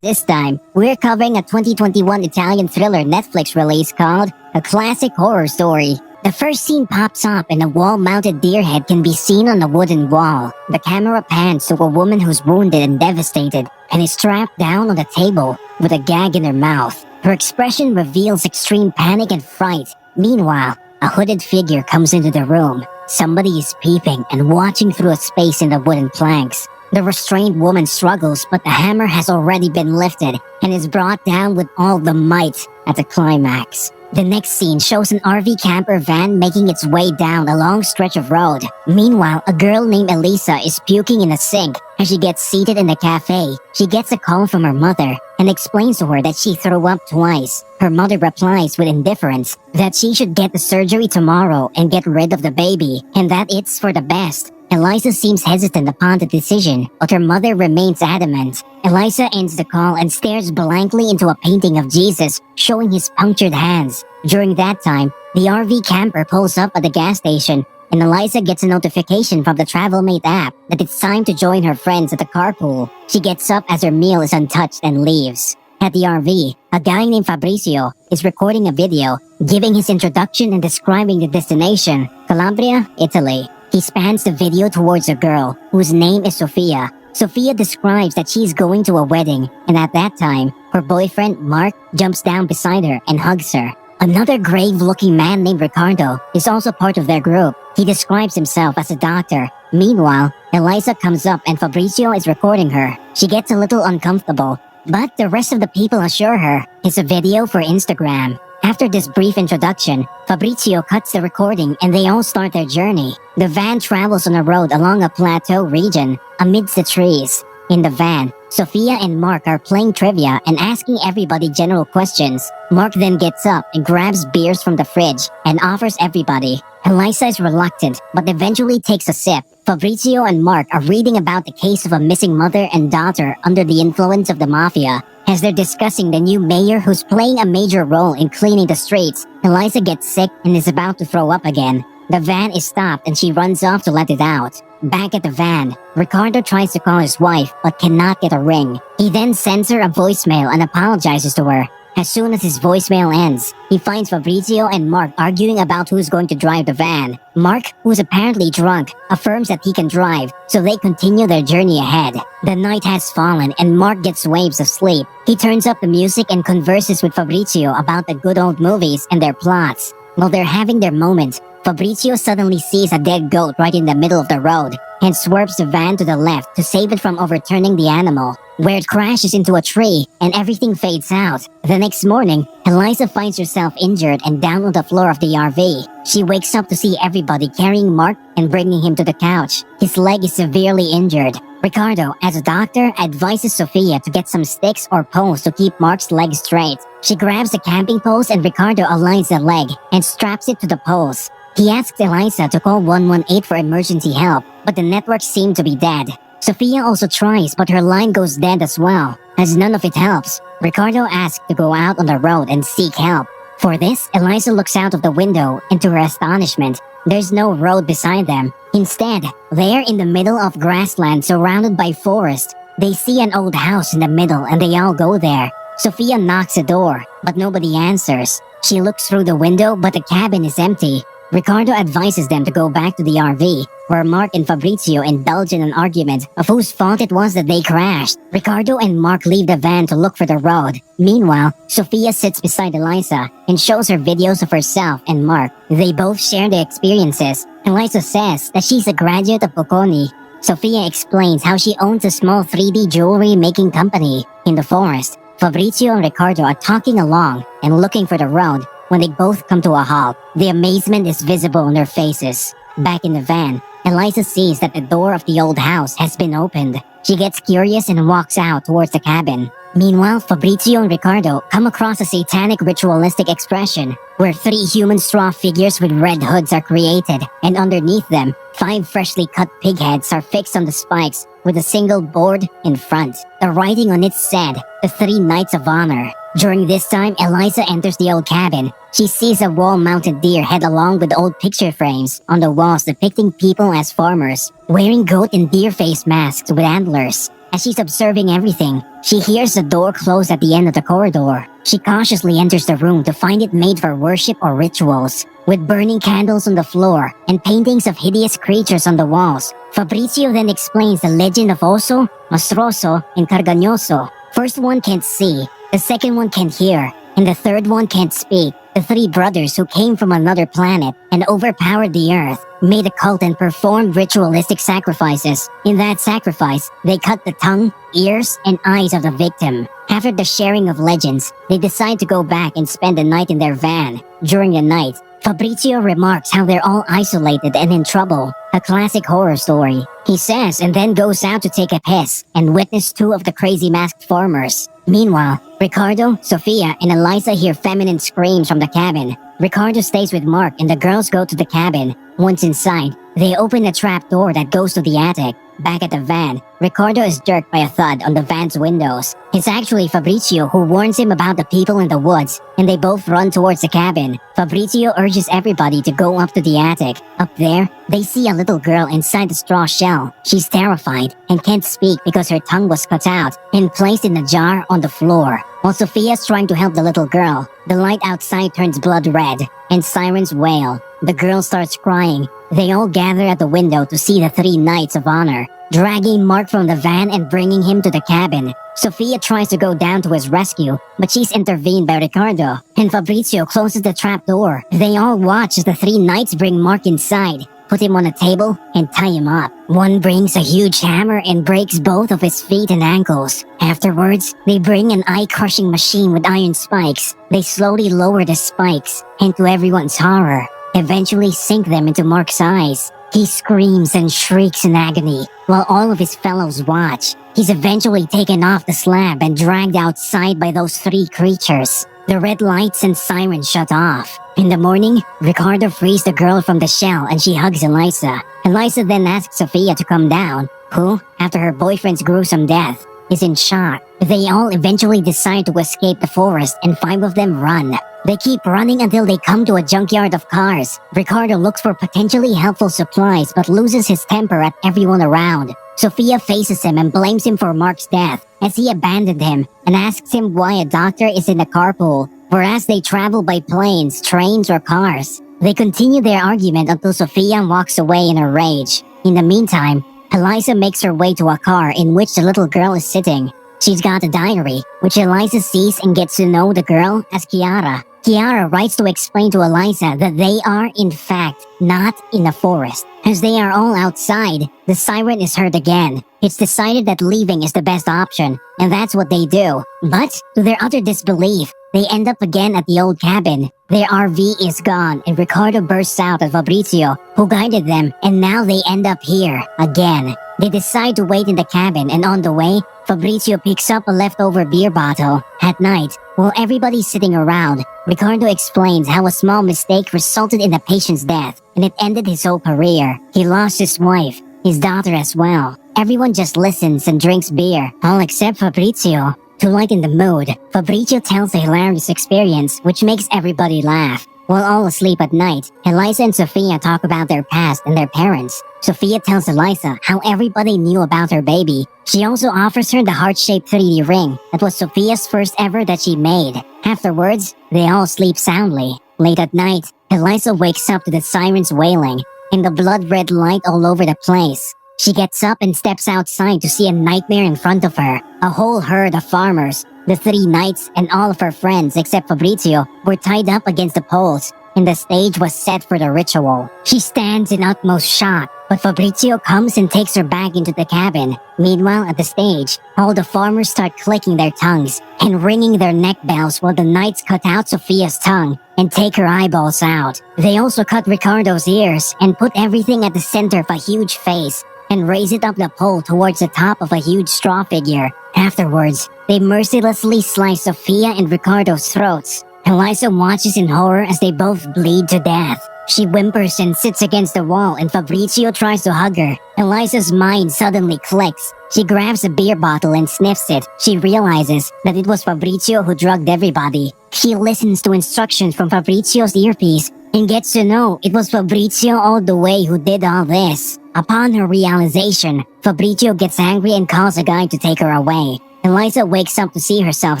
This time, we're covering a 2021 Italian thriller Netflix release called A Classic Horror Story. The first scene pops up and a wall-mounted deer head can be seen on a wooden wall. The camera pans to a woman who's wounded and devastated and is strapped down on the table with a gag in her mouth. Her expression reveals extreme panic and fright. Meanwhile, a hooded figure comes into the room. Somebody is peeping and watching through a space in the wooden planks. The restrained woman struggles, but the hammer has already been lifted and is brought down with all the might at the climax. The next scene shows an RV camper van making its way down a long stretch of road. Meanwhile, a girl named Elisa is puking in a sink as she gets seated in a cafe. She gets a call from her mother and explains to her that she threw up twice. Her mother replies with indifference that she should get the surgery tomorrow and get rid of the baby, and that it's for the best. Eliza seems hesitant upon the decision, but her mother remains adamant. Eliza ends the call and stares blankly into a painting of Jesus, showing his punctured hands. During that time, the RV camper pulls up at the gas station, and Eliza gets a notification from the TravelMate app that it's time to join her friends at the carpool. She gets up as her meal is untouched and leaves. At the RV, a guy named Fabrizio is recording a video, giving his introduction and describing the destination, Calabria, Italy. He spans the video towards a girl, whose name is Sofia. Sofia describes that she's going to a wedding, and at that time, her boyfriend, Mark, jumps down beside her and hugs her. Another grave-looking man named Ricardo is also part of their group. He describes himself as a doctor. Meanwhile, Eliza comes up and Fabrizio is recording her. She gets a little uncomfortable, but the rest of the people assure her it's a video for Instagram. After this brief introduction, Fabrizio cuts the recording and they all start their journey. The van travels on a road along a plateau region, amidst the trees. In the van, Sofia and Mark are playing trivia and asking everybody general questions. Mark then gets up and grabs beers from the fridge and offers everybody. Eliza is reluctant, but eventually takes a sip. Fabrizio and Mark are reading about the case of a missing mother and daughter under the influence of the mafia. As they're discussing the new mayor who's playing a major role in cleaning the streets, Eliza gets sick and is about to throw up again. The van is stopped and she runs off to let it out. Back at the van, Ricardo tries to call his wife but cannot get a ring. He then sends her a voicemail and apologizes to her. As soon as his voicemail ends, he finds Fabrizio and Mark arguing about who's going to drive the van. Mark, who's apparently drunk, affirms that he can drive, so they continue their journey ahead. The night has fallen and Mark gets waves of sleep. He turns up the music and converses with Fabrizio about the good old movies and their plots. While they're having their moment, Fabrizio suddenly sees a dead goat right in the middle of the road and swerves the van to the left to save it from overturning the animal, where it crashes into a tree and everything fades out. The next morning, Eliza finds herself injured and down on the floor of the RV. She wakes up to see everybody carrying Mark and bringing him to the couch. His leg is severely injured. Ricardo, as a doctor, advises Sofia to get some sticks or poles to keep Mark's leg straight. She grabs a camping post and Ricardo aligns the leg and straps it to the poles. He asks Eliza to call 118 for emergency help, but the network seemed to be dead. Sofia also tries, but her line goes dead as well. As none of it helps, Ricardo asks to go out on the road and seek help. For this, Eliza looks out of the window, and to her astonishment, there's no road beside them. Instead, there in the middle of grassland surrounded by forest, they see an old house in the middle and they all go there. Sofia knocks the door, but nobody answers. She looks through the window, but the cabin is empty. Ricardo advises them to go back to the RV, where Mark and Fabrizio indulge in an argument of whose fault it was that they crashed. Ricardo and Mark leave the van to look for the road. Meanwhile, Sofia sits beside Eliza and shows her videos of herself and Mark. They both share their experiences. Eliza says that she's a graduate of Bocconi. Sofia explains how she owns a small 3D jewelry making company. In the forest, Fabrizio and Ricardo are talking along and looking for the road when they both come to a halt. The amazement is visible on their faces. Back in the van, Eliza sees that the door of the old house has been opened. She gets curious and walks out towards the cabin. Meanwhile, Fabrizio and Ricardo come across a satanic ritualistic expression where 3 human straw figures with red hoods are created, and underneath them, 5 freshly cut pig heads are fixed on the spikes with a single board in front. The writing on it said, "The 3 Knights of Honor." During this time, Eliza enters the old cabin. She sees a wall-mounted deer head along with old picture frames on the walls depicting people as farmers, wearing goat and deer face masks with antlers. As she's observing everything, she hears the door close at the end of the corridor. She cautiously enters the room to find it made for worship or rituals, with burning candles on the floor and paintings of hideous creatures on the walls. Fabrizio then explains the legend of Oso, Mastroso, and Cargagnoso. First one can't see, the second one can't hear, and the third one can't speak. The three brothers who came from another planet and overpowered the earth made a cult and performed ritualistic sacrifices. In that sacrifice, they cut the tongue, ears, and eyes of the victim. After the sharing of legends, they decide to go back and spend the night in their van. During the night, Fabrizio remarks how they're all isolated and in trouble, a classic horror story. He says and then goes out to take a piss and witness two of the crazy masked farmers. Meanwhile, Ricardo, Sofia, and Eliza hear feminine screams from the cabin. Ricardo stays with Mark and the girls go to the cabin. Once inside, they open a trap door that goes to the attic. Back at the van, Ricardo is jerked by a thud on the van's windows. It's actually Fabrizio who warns him about the people in the woods, and they both run towards the cabin. Fabrizio urges everybody to go up to the attic. Up there, they see a little girl inside the straw shell. She's terrified and can't speak because her tongue was cut out and placed in a jar on the floor. While Sophia's trying to help the little girl, the light outside turns blood red, and sirens wail. The girl starts crying. They all gather at the window to see the three knights of honor, dragging Mark from the van and bringing him to the cabin. Sophia tries to go down to his rescue, but she's intervened by Ricardo, and Fabrizio closes the trap door. They all watch as the three knights bring Mark inside, put him on a table, and tie him up. One brings a huge hammer and breaks both of his feet and ankles. Afterwards, they bring an eye-crushing machine with iron spikes. They slowly lower the spikes, and to everyone's horror, eventually sink them into Mark's eyes. He screams and shrieks in agony, while all of his fellows watch. He's eventually taken off the slab and dragged outside by those three creatures. The red lights and sirens shut off. In the morning, Ricardo frees the girl from the shell and she hugs Eliza. Eliza then asks Sophia to come down, who, after her boyfriend's gruesome death, is in shock. They all eventually decide to escape the forest and 5 of them run. They keep running until they come to a junkyard of cars. Ricardo looks for potentially helpful supplies but loses his temper at everyone around. Sophia faces him and blames him for Mark's death as he abandoned him and asks him why a doctor is in a carpool, whereas they travel by planes, trains, or cars. They continue their argument until Sophia walks away in a rage. In the meantime, Eliza makes her way to a car in which the little girl is sitting. She's got a diary, which Eliza sees and gets to know the girl as Chiara. Chiara writes to explain to Eliza that they are, in fact, not in a forest. As they are all outside, the siren is heard again. It's decided that leaving is the best option, and that's what they do. But, to their utter disbelief, they end up again at the old cabin. Their RV is gone, and Ricardo bursts out at Fabrizio, who guided them, and now they end up here, again. They decide to wait in the cabin, and on the way, Fabrizio picks up a leftover beer bottle. At night, while everybody's sitting around, Ricardo explains how a small mistake resulted in the patient's death, and it ended his whole career. He lost his wife, his daughter as well. Everyone just listens and drinks beer, all except Fabrizio. To lighten the mood, Fabrizio tells a hilarious experience which makes everybody laugh. While all asleep at night, Eliza and Sophia talk about their past and their parents. Sophia tells Eliza how everybody knew about her baby. She also offers her the heart-shaped 3D ring that was Sophia's first ever that she made. Afterwards, they all sleep soundly. Late at night, Eliza wakes up to the sirens wailing and the blood-red light all over the place. She gets up and steps outside to see a nightmare in front of her. A whole herd of farmers, the 3 knights, and all of her friends except Fabrizio were tied up against the poles, and the stage was set for the ritual. She stands in utmost shock, but Fabrizio comes and takes her back into the cabin. Meanwhile, at the stage, all the farmers start clicking their tongues and ringing their neck bells while the knights cut out Sophia's tongue and take her eyeballs out. They also cut Ricardo's ears and put everything at the center of a huge face and raise it up the pole towards the top of a huge straw figure. Afterwards, they mercilessly slice Sophia and Ricardo's throats. Eliza watches in horror as they both bleed to death. She whimpers and sits against the wall and Fabrizio tries to hug her. Eliza's mind suddenly clicks. She grabs a beer bottle and sniffs it. She realizes that it was Fabrizio who drugged everybody. She listens to instructions from Fabrizio's earpiece and gets to know it was Fabrizio all the way who did all this. Upon her realization, Fabrizio gets angry and calls a guy to take her away. Eliza wakes up to see herself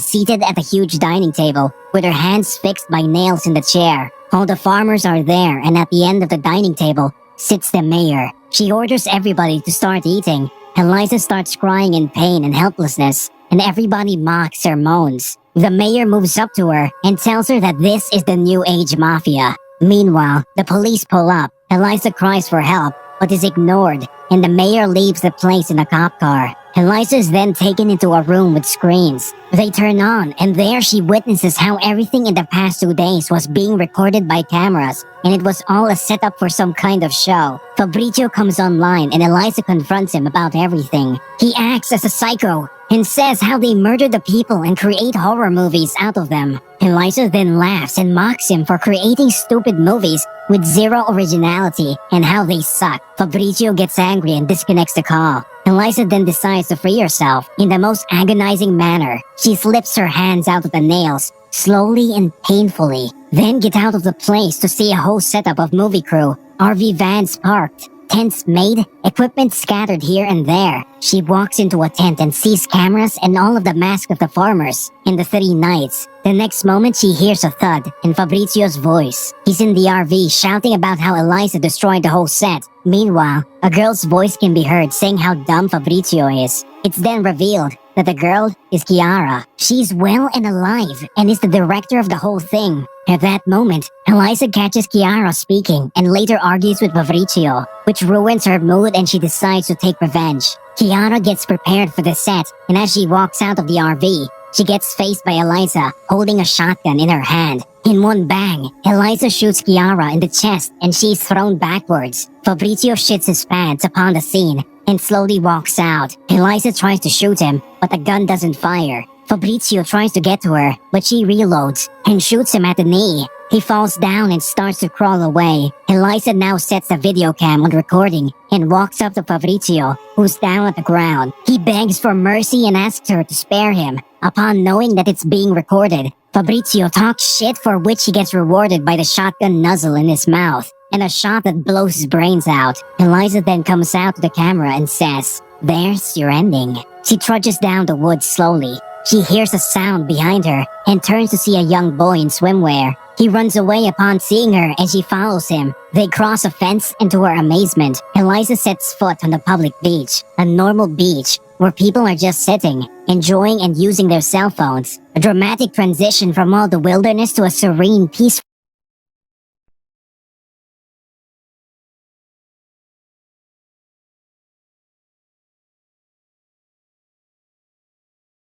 seated at a huge dining table with her hands fixed by nails in the chair. All the farmers are there, and at the end of the dining table sits the mayor. She orders everybody to start eating. Eliza starts crying in pain and helplessness, and everybody mocks her moans. The mayor moves up to her and tells her that this is the New Age Mafia. Meanwhile, the police pull up. Eliza cries for help, but is ignored, and the mayor leaves the place in a cop car. Eliza is then taken into a room with screens. They turn on, and there she witnesses how everything in the past 2 days was being recorded by cameras, and it was all a setup for some kind of show. Fabrizio comes online, and Eliza confronts him about everything. He acts as a psycho and says how they murder the people and create horror movies out of them. Eliza then laughs and mocks him for creating stupid movies with zero originality and how they suck. Fabrizio gets angry and disconnects the call. Eliza then decides to free herself in the most agonizing manner. She slips her hands out of the nails, slowly and painfully, then get out of the place to see a whole setup of movie crew, RV vans parked, tents made, equipment scattered here and there. She walks into a tent and sees cameras and all of the masks of the farmers in the 3 nights. The next moment she hears a thud in Fabrizio's voice. He's in the RV shouting about how Eliza destroyed the whole set. Meanwhile, a girl's voice can be heard saying how dumb Fabrizio is. It's then revealed that the girl is Chiara. She's well and alive and is the director of the whole thing. At that moment, Eliza catches Chiara speaking and later argues with Fabrizio, which ruins her mood and she decides to take revenge. Chiara gets prepared for the set, and as she walks out of the RV, she gets faced by Eliza holding a shotgun in her hand. In one bang, Eliza shoots Chiara in the chest and she's thrown backwards. Fabrizio shits his pants upon the scene and slowly walks out. Eliza tries to shoot him, but the gun doesn't fire. Fabrizio tries to get to her, but she reloads and shoots him at the knee. He falls down and starts to crawl away. Eliza now sets the video cam on recording and walks up to Fabrizio, who's down at the ground. He begs for mercy and asks her to spare him. Upon knowing that it's being recorded, Fabrizio talks shit for which he gets rewarded by the shotgun nozzle in his mouth and a shot that blows his brains out. Eliza then comes out to the camera and says, "There's your ending." She trudges down the woods slowly. She hears a sound behind her and turns to see a young boy in swimwear. He runs away upon seeing her and she follows him. They cross a fence and to her amazement, Eliza sets foot on the public beach, a normal beach where people are just sitting, enjoying and using their cell phones. A dramatic transition from all the wilderness to a serene, peaceful